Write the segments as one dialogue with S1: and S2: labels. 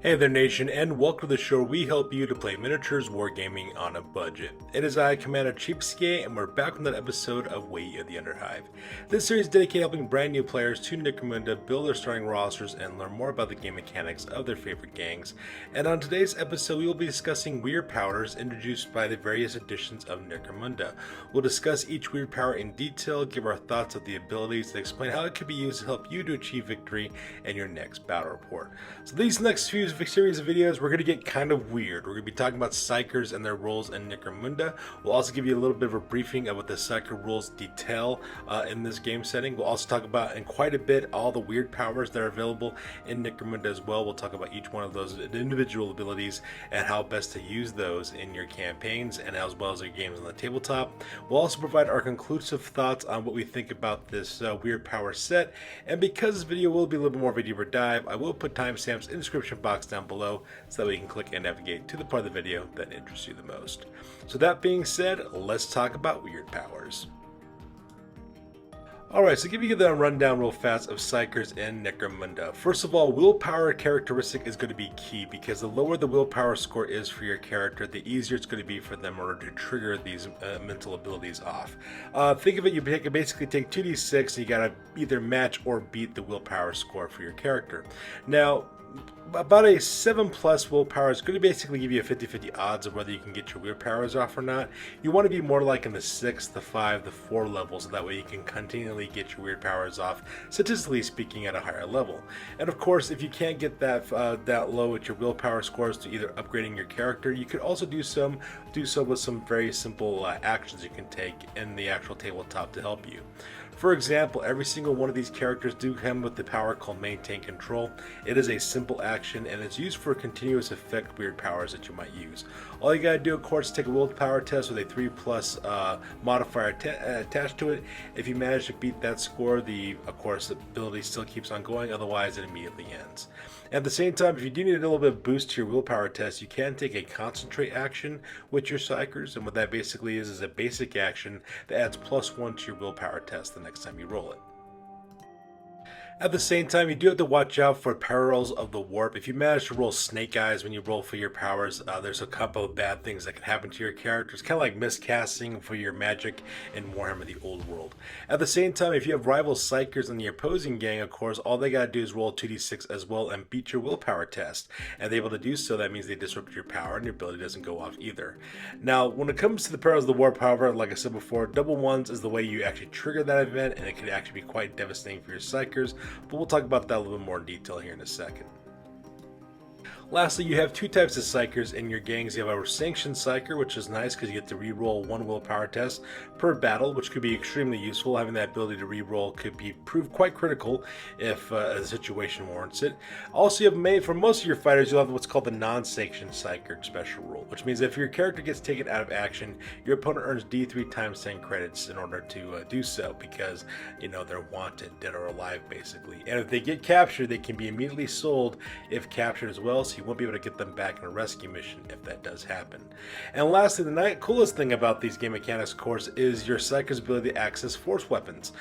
S1: Hey there nation, and welcome to the show where we help you to play miniatures wargaming on a budget. It is I, Commander Cheapskate, and we're back with another episode of Way of the Underhive. This series is dedicated to helping brand new players to Necromunda build their starting rosters and learn more about the game mechanics of their favorite gangs. And on today's episode we will be discussing Wyrd Powers introduced by the various editions of Necromunda. We'll discuss each Wyrd Power in detail, give our thoughts of the abilities, and explain how it can be used to help you to achieve victory in your next battle report. So these next few series of videos, we're going to get kind of weird. We're going to be talking about Psykers and their roles in Necromunda. We'll also give you a little bit of a briefing of what the Psyker rules detail in this game setting. We'll also talk about, in quite a bit, all the Wyrd powers that are available in Necromunda as well. We'll talk about each one of those individual abilities and how best to use those in your campaigns and as well as your games on the tabletop. We'll also provide our conclusive thoughts on what we think about this Wyrd power set. And because this video will be a little bit more of a deeper dive, I will put timestamps in the description box down below so that we can click and navigate to the part of the video that interests you the most. So that being said, let's talk about Wyrd powers. Alright, so give you the rundown real fast of Psykers and Necromunda. First of all, willpower characteristic is going to be key because the lower the willpower score is for your character, the easier it's going to be for them in order to trigger these mental abilities off. Think of it, you can basically take 2d6 and you got to either match or beat the willpower score for your character. Now, about a 7+ willpower is going to basically give you a 50-50 odds of whether you can get your Wyrd powers off or not. You want to be more like in the 6, the 5, the 4 levels, so that way you can continually get your Wyrd powers off, statistically speaking, at a higher level. And of course, if you can't get that low with your willpower scores to either upgrading your character, you could also do so with some very simple actions you can take in the actual tabletop to help you. For example, every single one of these characters do come with the power called Maintain Control. It is a simple action and it's used for continuous effect Wyrd powers that you might use. All you gotta do, of course, is take a willpower test with a 3+ modifier attached to it. If you manage to beat that score, of course, the ability still keeps on going, otherwise it immediately ends. At the same time, if you do need a little bit of boost to your willpower test, you can take a concentrate action with your Psykers, and what that basically is a basic action that adds +1 to your willpower test the next time you roll it. At the same time, you do have to watch out for perils of the warp. If you manage to roll snake eyes when you roll for your powers, there's a couple of bad things that can happen to your characters, kind of like miscasting for your magic in Warhammer the Old World. At the same time, if you have rival Psykers in the opposing gang, of course, all they gotta do is roll 2d6 as well and beat your willpower test. And they're able to do so, that means they disrupt your power and your ability doesn't go off either. Now, when it comes to the perils of the warp, however, like I said before, double ones is the way you actually trigger that event, and it can actually be quite devastating for your Psykers. But we'll talk about that a little bit more in detail here in a second. Lastly, you have two types of Psykers in your gangs. You have a sanctioned Psyker, which is nice because you get to reroll 1 willpower test per battle, which could be extremely useful. Having that ability to reroll could prove quite critical if a situation warrants it. Also, you have for most of your fighters, you'll have what's called the non-sanctioned Psyker special rule, which means if your character gets taken out of action, your opponent earns D3 times 10 credits in order to do so, because they're wanted, dead or alive, basically. And if they get captured, they can be immediately sold if captured as well. So you won't be able to get them back in a rescue mission if that does happen. And lastly, the coolest thing about these game mechanics, of course, is your Psyker's ability to access force weapons.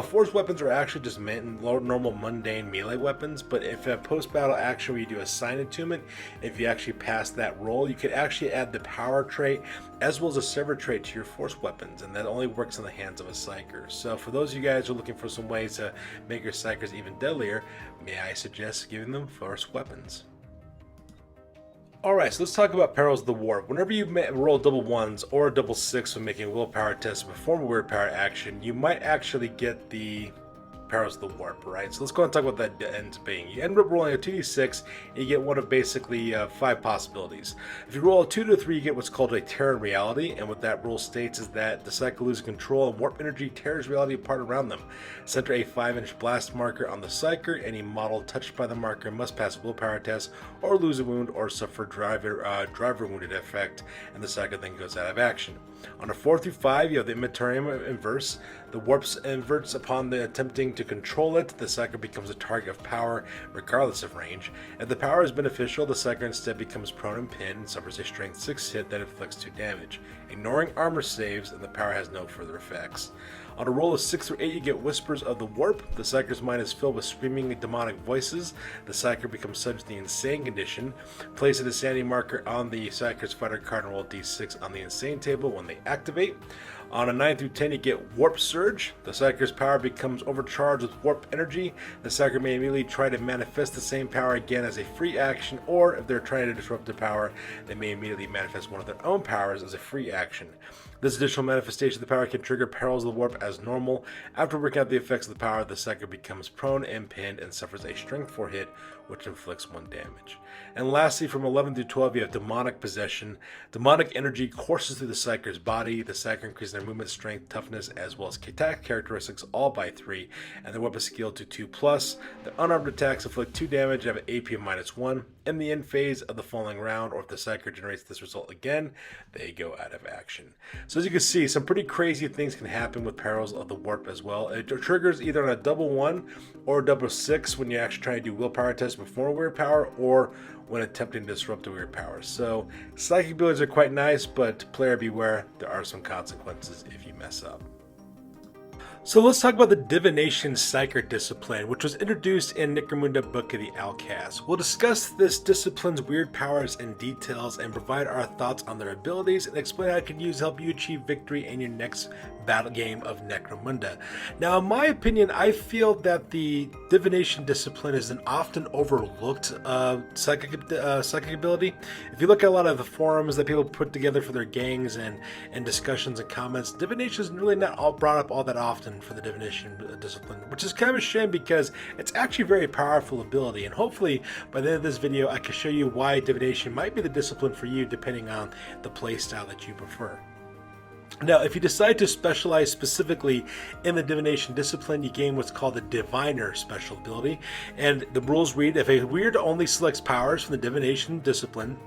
S1: Force weapons are actually just normal mundane melee weapons, but if a post-battle action where you do a sign attunement, if you actually pass that roll, you could actually add the power trait as well as a sever trait to your force weapons, and that only works in the hands of a Psyker. So for those of you guys who are looking for some ways to make your Psykers even deadlier, may I suggest giving them force weapons. Alright, so let's talk about perils of the warp. Whenever you roll double ones or a double 6 when making a willpower test to perform a Wyrd power action, you might actually get the perils of the warp, right? So let's go and talk about that ends being. You end up rolling a 2d6 and you get one of basically 5 possibilities. If you roll a 2 to 3, you get what's called a tear in reality, and what that rule states is that the Psyker loses control and warp energy tears reality apart around them. Center a 5-inch blast marker on the Psyker. Any model touched by the marker must pass a willpower test or lose a wound or suffer driver wounded effect, and the Psyker then goes out of action. On a 4 through 5, you have the Immaterium inverse. The warps inverts upon the attempting to control it. The Psyker becomes a target of power regardless of range. If the power is beneficial, the Psyker instead becomes prone and pinned and suffers a strength 6 hit that inflicts 2 damage, ignoring armor saves, and the power has no further effects. On a roll of 6 or 8, you get Whispers of the Warp. The Psyker's mind is filled with screaming demonic voices. The Psyker becomes subject to the Insane condition. Place an insanity marker on the Psyker's fighter card and roll d6 on the Insane table when they activate. On a 9 through 10, you get Warp Surge. The Psyker's power becomes overcharged with warp energy. The Psyker may immediately try to manifest the same power again as a free action, or if they're trying to disrupt the power, they may immediately manifest one of their own powers as a free action. This additional manifestation of the power can trigger Perils of the Warp as normal. After working out the effects of the power, the Psyker becomes prone and pinned and suffers a Strength 4 hit, which inflicts 1 damage. And lastly, from 11 through 12, you have Demonic Possession. Demonic energy courses through the Psyker's body. The Psyker increases their movement, strength, toughness, as well as attack characteristics all by 3, and their weapon skill to 2+. Their unarmed attacks inflict 2 damage and have an AP of -1. In the end phase of the following round, or if the Psyker generates this result again, they go out of action. So as you can see, some pretty crazy things can happen with Perils of the Warp as well. It triggers either on a double 1 or a double 6 when you actually try to do willpower tests before Wyrd Power, or when attempting to disrupt the Wyrd Power. So psychic abilities are quite nice, but player beware, there are some consequences if you mess up. So let's talk about the Divination Psyker Discipline, which was introduced in Necromunda Book of the Outcast. We'll discuss this discipline's Wyrd powers in details and provide our thoughts on their abilities and explain how it can use to help you achieve victory in your next battle game of Necromunda. Now, in my opinion, I feel that the Divination Discipline is an often overlooked psychic ability. If you look at a lot of the forums that people put together for their gangs and discussions and comments, Divination is really not brought up all that often for the Divination Discipline, which is kind of a shame because it's actually a very powerful ability, and hopefully by the end of this video I can show you why Divination might be the discipline for you depending on the playstyle that you prefer. Now, if you decide to specialize specifically in the Divination Discipline, you gain what's called the Diviner special ability, and the rules read: if a Wyrd only selects powers from the Divination Discipline,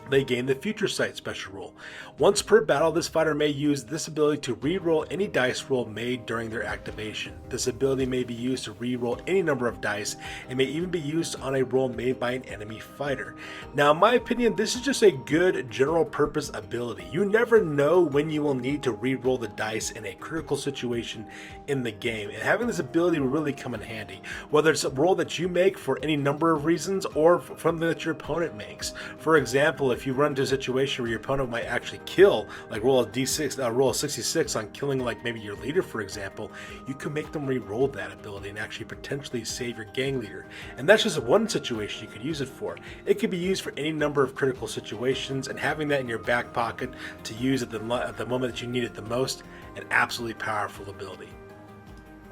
S1: they gain the Future Sight special rule. Once per battle, this fighter may use this ability to re-roll any dice roll made during their activation. This ability may be used to re-roll any number of dice and may even be used on a roll made by an enemy fighter. Now, in my opinion, this is just a good general purpose ability. You never know when you will need to re-roll the dice in a critical situation in the game, and having this ability will really come in handy, whether it's a roll that you make for any number of reasons or something that your opponent makes. For example, if you run into a situation where your opponent might actually kill, like roll a d6, roll a 66 on killing like maybe your leader, for example, you can make them re-roll that ability and actually potentially save your gang leader. And that's just one situation you could use it for. It could be used for any number of critical situations, and having that in your back pocket to use at the moment that you need it the most, an absolutely powerful ability.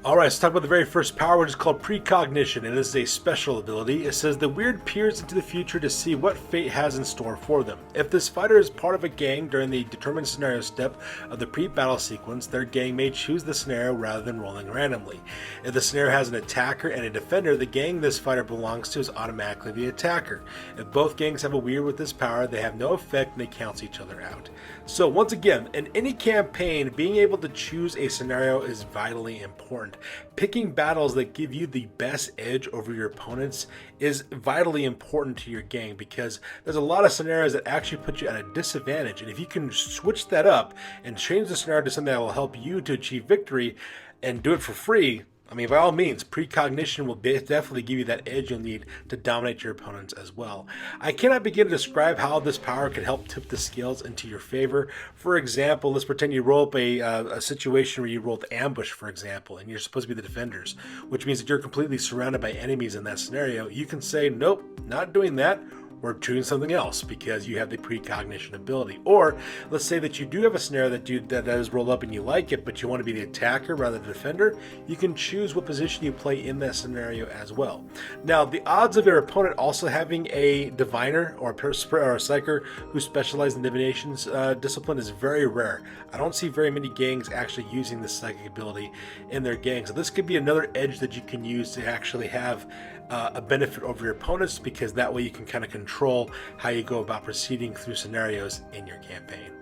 S1: Alright, let's talk about the very first power, which is called Precognition, and it is a special ability. It says the Wyrd peers into the future to see what fate has in store for them. If this fighter is part of a gang during the determined scenario step of the pre-battle sequence, their gang may choose the scenario rather than rolling randomly. If the scenario has an attacker and a defender, the gang this fighter belongs to is automatically the attacker. If both gangs have a Wyrd with this power, they have no effect and they cancel each other out. So once again, in any campaign, being able to choose a scenario is vitally important. Picking battles that give you the best edge over your opponents is vitally important to your gang, because there's a lot of scenarios that actually put you at a disadvantage, and if you can switch that up and change the scenario to something that will help you to achieve victory and do it for free, I mean, by all means, Precognition will definitely give you that edge you'll need to dominate your opponents as well. I cannot begin to describe how this power can help tip the scales into your favor. For example, let's pretend you roll up a situation where you rolled ambush, for example, and you're supposed to be the defenders, which means that you're completely surrounded by enemies in that scenario. You can say, nope, not doing that. Or choosing something else because you have the Precognition ability. Or let's say that you do have a scenario that does roll up and you like it, but you want to be the attacker rather than the defender. You can choose what position you play in that scenario as well. Now, the odds of your opponent also having a diviner or a psyker who specialize in divination's discipline is very rare. I don't see very many gangs actually using this psychic ability in their gangs. So this could be another edge that you can use to actually have a benefit over your opponents, because that way you can kind of control how you go about proceeding through scenarios in your campaign.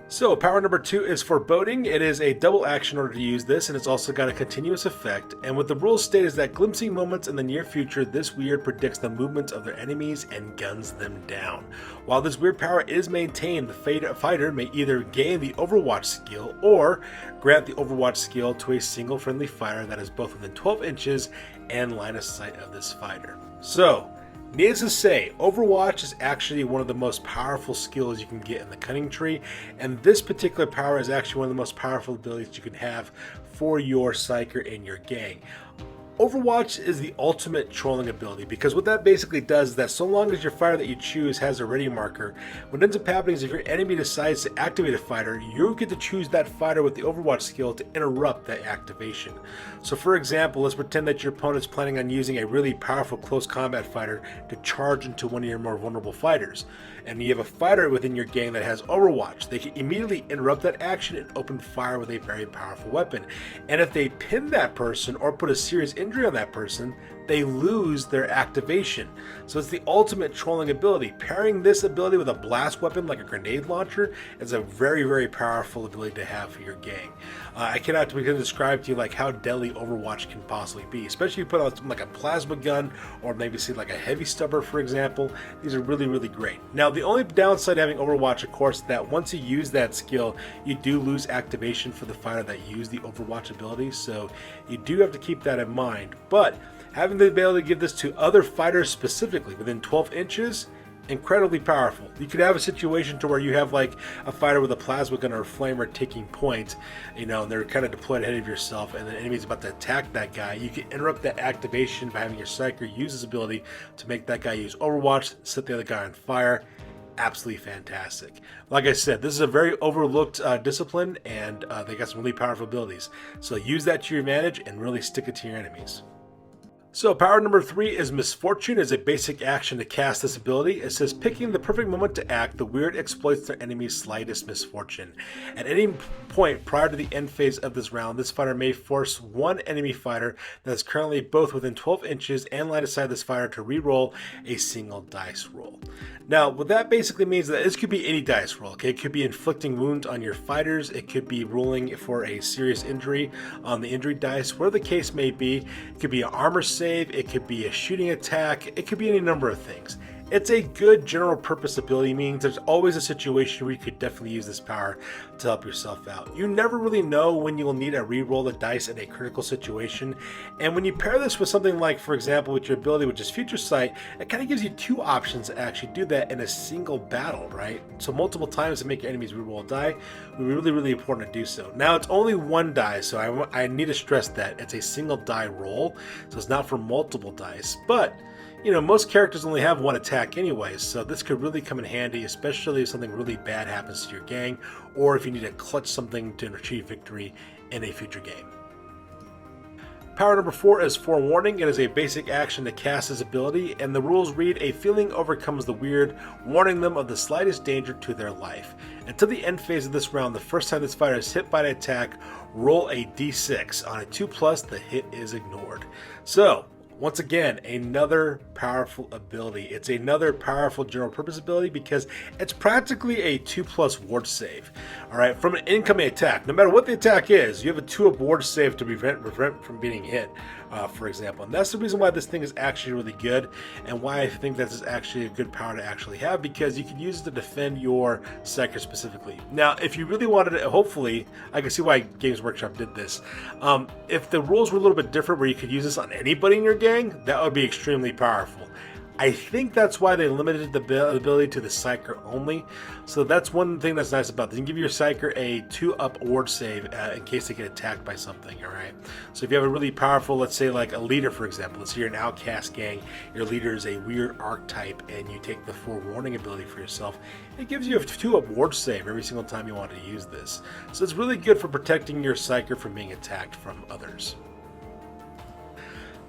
S1: So power number 2 is Foreboding. It is a double action in order to use this, and it's also got a continuous effect. And what the rules state is that glimpsing moments in the near future, this Wyrd predicts the movements of their enemies and guns them down. While this Wyrd power is maintained, the fighter may either gain the Overwatch skill or grant the Overwatch skill to a single friendly fighter that is both within 12 inches and line of sight of this fighter. So, needless to say, Overwatch is actually one of the most powerful skills you can get in the Cunning Tree, and this particular power is actually one of the most powerful abilities you can have for your Psyker and your gang. Overwatch is the ultimate trolling ability, because what that basically does is that so long as your fighter that you choose has a ready marker, what ends up happening is if your enemy decides to activate a fighter, you get to choose that fighter with the Overwatch skill to interrupt that activation. So for example, let's pretend that your opponent's planning on using a really powerful close combat fighter to charge into one of your more vulnerable fighters, and you have a fighter within your gang that has Overwatch. They can immediately interrupt that action and open fire with a very powerful weapon. And if they pin that person or put a serious injury on that person, they lose their activation. So it's the ultimate trolling ability. Pairing this ability with a blast weapon like a grenade launcher is a very, very powerful ability to have for your gang. I cannot begin to describe to you like how deadly Overwatch can possibly be, especially if you put on something like a plasma gun or maybe say like a heavy stubber, for example. These are really, really great. Now, the only downside of having Overwatch, of course, is that once you use that skill, you do lose activation for the fighter that used the Overwatch ability. So you do have to keep that in mind. But having the ability to give this to other fighters specifically within 12 inches, incredibly powerful. You could have a situation to where you have like a fighter with a plasma gun or a flamer taking point, and they're kind of deployed ahead of yourself, and the enemy's about to attack that guy. You can interrupt that activation by having your Psyker use his ability to make that guy use Overwatch, set the other guy on fire. Absolutely fantastic. Like I said, this is a very overlooked discipline, and they got some really powerful abilities. So use that to your advantage and really stick it to your enemies. So power number 3 is Misfortune. Is a basic action to cast this ability. It says, picking the perfect moment to act, the Wyrd exploits their enemy's slightest misfortune. At any point prior to the end phase of this round, this fighter may force one enemy fighter that is currently both within 12 inches and line of sight of this fighter to re-roll a single dice roll. Now, what that basically means is that this could be any dice roll, okay? It could be inflicting wounds on your fighters. It could be rolling for a serious injury on the injury dice, whatever the case may be. It could be an armor save. It could be a shooting attack. It could be any number of things. It's a good general purpose ability, meaning there's always a situation where you could definitely use this power to help yourself out. You never really know when you will need to re-roll the dice in a critical situation, and when you pair this with something like, for example, with your ability, which is Future Sight, it kind of gives you two options to actually do that in a single battle, right? So multiple times to make your enemies re-roll a die would be really, really important to do so. Now, it's only one die, so I need to stress that it's a single die roll, so it's not for multiple dice, but most characters only have one attack anyways, so this could really come in handy, especially if something really bad happens to your gang, or if you need to clutch something to achieve victory in a future game. Power number 4 is Forewarning. It is a basic action to cast this ability, and the rules read, a feeling overcomes the Wyrd, warning them of the slightest danger to their life. Until the end phase of this round, the first time this fighter is hit by an attack, roll a d6. On a 2+, the hit is ignored. So, once again, another powerful ability. It's another powerful general purpose ability because it's practically a 2+ ward save. Alright, from an incoming attack. No matter what the attack is, you have a 2-up ward save to prevent from being hit, for example. And that's the reason why this thing is actually really good, and why I think this is actually a good power to actually have, because you can use it to defend your Psyker specifically. Now, if you really wanted to, hopefully, I can see why Games Workshop did this. If the rules were a little bit different where you could use this on anybody in your gang, that would be extremely powerful. I think that's why they limited the ability to the Psyker only. So that's one thing that's nice about this. You can give your Psyker a 2-up ward save in case they get attacked by something, alright? So if you have a really powerful, let's say like a leader, for example. Let's say you're an Outcast gang, your leader is a Wyrd archetype, and you take the Forewarning ability for yourself. It gives you a 2-up ward save every single time you want to use this. So it's really good for protecting your Psyker from being attacked from others.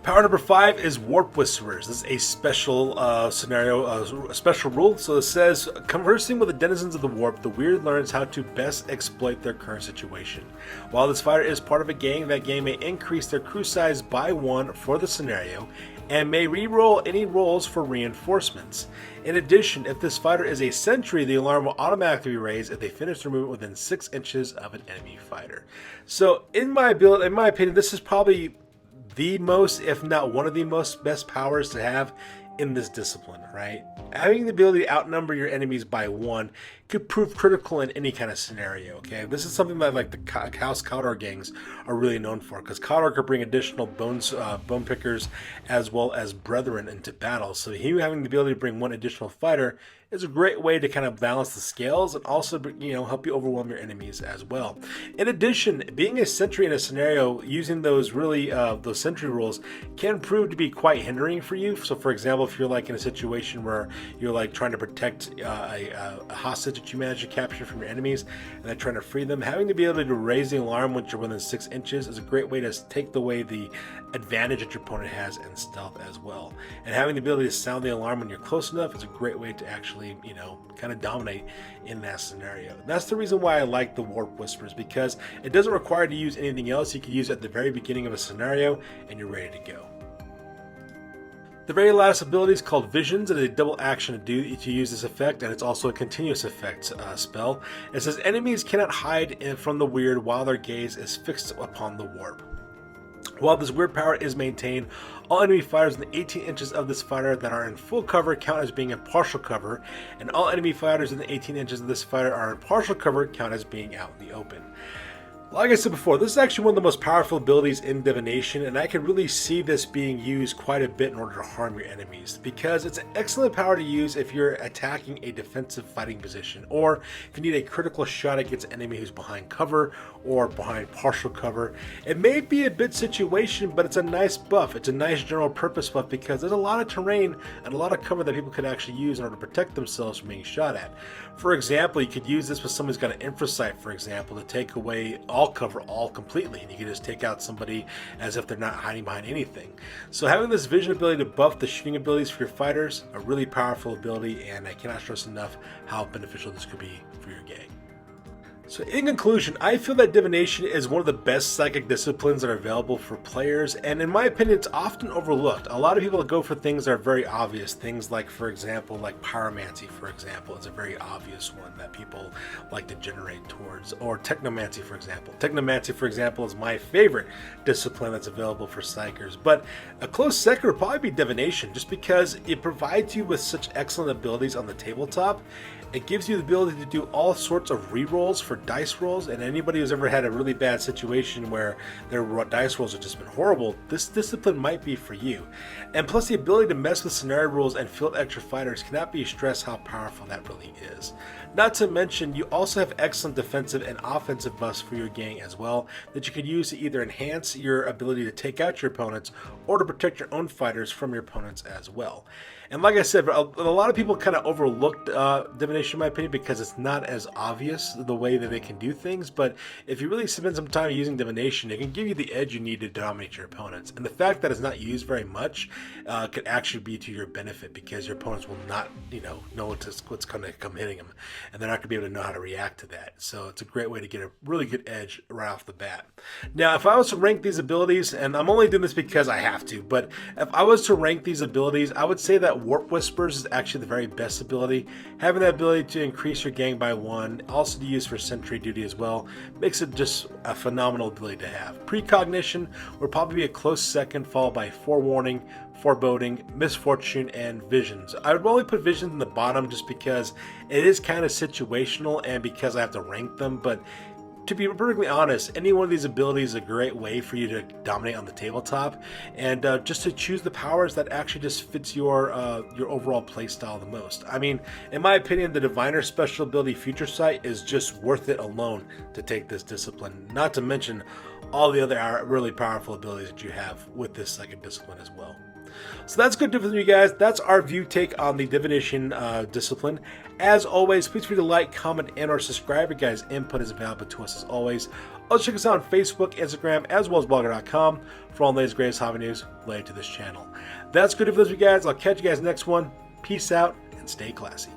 S1: Power number 5 is Warp Whisperers. This is a special scenario, a special rule. So it says, conversing with the denizens of the Warp, the Wyrd learns how to best exploit their current situation. While this fighter is part of a gang, that gang may increase their crew size by 1 for the scenario, and may re-roll any rolls for reinforcements. In addition, if this fighter is a sentry, the alarm will automatically be raised if they finish their movement within 6 inches of an enemy fighter. So in my opinion, this is probably the most, if not one of the most best powers to have in this discipline, right? Having the ability to outnumber your enemies by 1 could prove critical in any kind of scenario, okay? This is something that like the House Khaldor gangs are really known for, because Khaldor could bring additional bone pickers as well as brethren into battle. So he having the ability to bring 1 additional fighter is a great way to kind of balance the scales and also, you know, help you overwhelm your enemies as well. In addition, being a sentry in a scenario, using those those sentry rules can prove to be quite hindering for you. So for example, if you're like in a situation where you're like trying to protect a hostage that you manage to capture from your enemies and then trying to free them, having to be able to raise the alarm once you're within 6 inches is a great way to take away the advantage that your opponent has in stealth as well. And having the ability to sound the alarm when you're close enough is a great way to actually, you know, kind of dominate in that scenario. And that's the reason why I like the Warp Whispers, because it doesn't require you to use anything else. You can use it at the very beginning of a scenario and you're ready to go. The very last ability is called Visions, and it's a double action to use this effect, and it's also a continuous effect spell. It says enemies cannot hide from the Wyrd while their gaze is fixed upon the warp. While this Wyrd power is maintained, all enemy fighters within 18 inches of this fighter that are in full cover count as being in partial cover, and all enemy fighters within 18 inches of this fighter are in partial cover count as being out in the open. Like I said before, this is actually one of the most powerful abilities in Divination, and I can really see this being used quite a bit in order to harm your enemies, because it's an excellent power to use if you're attacking a defensive fighting position, or if you need a critical shot against an enemy who's behind cover or behind partial cover. It may be a bit situation, but it's a nice buff. It's a nice general purpose buff because there's a lot of terrain and a lot of cover that people could actually use in order to protect themselves from being shot at. For example, you could use this with someone who's got an infrasight, for example, to take away all cover completely, and you can just take out somebody as if they're not hiding behind anything. So having this vision ability to buff the shooting abilities for your fighters, a really powerful ability, and I cannot stress enough how beneficial this could be for your gang. So in conclusion, I feel that Divination is one of the best psychic disciplines that are available for players, and in my opinion, it's often overlooked. A lot of people go for things that are very obvious, things like, for example, like Pyromancy, for example, is a very obvious one that people like to generate towards, or Technomancy, for example. Technomancy, for example, is my favorite discipline that's available for Psykers, but a close second would probably be Divination, just because it provides you with such excellent abilities on the tabletop. It gives you the ability to do all sorts of rerolls for dice rolls, and anybody who's ever had a really bad situation where their dice rolls have just been horrible, this discipline might be for you. And plus, the ability to mess with scenario rules and field extra fighters cannot be stressed how powerful that really is. Not to mention, you also have excellent defensive and offensive buffs for your gang as well that you could use to either enhance your ability to take out your opponents or to protect your own fighters from your opponents as well. And like I said, a lot of people kind of overlooked Divination in my opinion because it's not as obvious the way that they can do things, but if you really spend some time using Divination, it can give you the edge you need to dominate your opponents. And the fact that it's not used very much could actually be to your benefit, because your opponents will not, know what's going to come hitting them, and they're not going to be able to know how to react to that. So it's a great way to get a really good edge right off the bat. Now, if I was to rank these abilities, and I'm only doing this because I have to, but if I was to rank these abilities, I would say that Warp Whispers is actually the very best ability. Having that ability to increase your gang by 1, also to use for sentry duty as well, makes it just a phenomenal ability to have. Precognition would probably be a close second, followed by Forewarning, Foreboding, Misfortune, and Visions. I would only put Visions in the bottom just because it is kind of situational and because I have to rank them, but to be perfectly honest, any one of these abilities is a great way for you to dominate on the tabletop, and just to choose the powers that actually just fits your overall play style the most. I mean, in my opinion, the Diviner special ability Future Sight is just worth it alone to take this discipline, not to mention all the other really powerful abilities that you have with this second discipline as well. So that's good for you guys. That's our take on the Divination discipline. As always, please feel free to like, comment, and or subscribe. Your guys' input is valuable to us as always. Also check us out on Facebook, Instagram, as well as blogger.com for all the latest greatest hobby news related to this channel. That's good for you guys. I'll catch you guys next one. Peace out and stay classy.